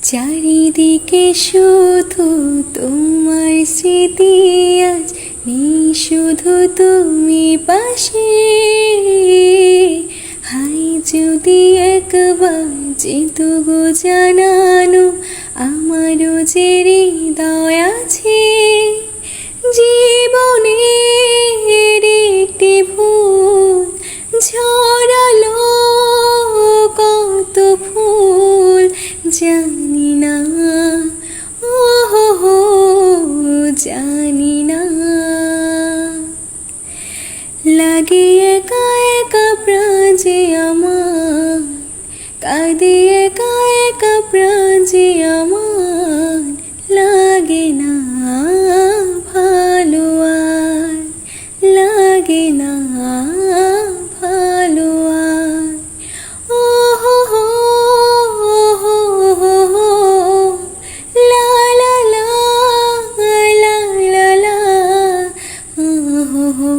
চারিদিকে শুধু তোমার স্মৃতি, আজ নেই শুধু তুমি পাশে। হাই যদি একবার যেত গো জানানো, আমারও যে হৃদয় আছে। জীবনের একটি ভুল ঝরালো কত ফুল, জানি না, ও হো হো, জানি না। লাগে একা একা প্রাণ যে আমার, কাঁদে একা একা প্রাণ যে আমার। লাগে না ভালো আর, লাগে না ভালো আর। ও হো হো হো হো হো, লা লা লা লা লা লা, ও হো হো।